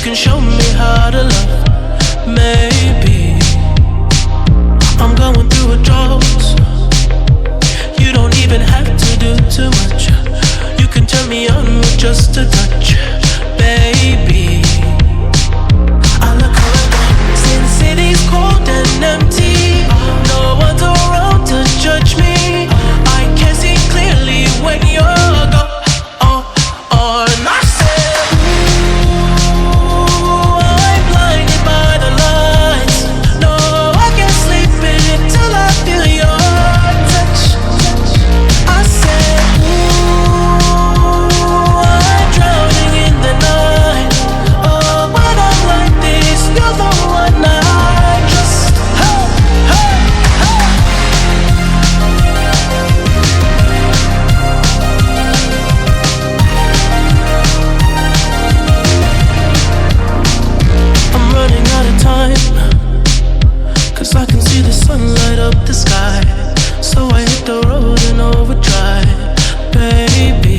Can show me how to love. Maybe I'm going through a drought. You don't even have to do too much. You can turn me on with just a touch, baby. I look around since city's cold and empty. No one's around to judge me. I can see clearly when you're gone. I can see the sun light up the sky, so I hit the road in overdrive, baby.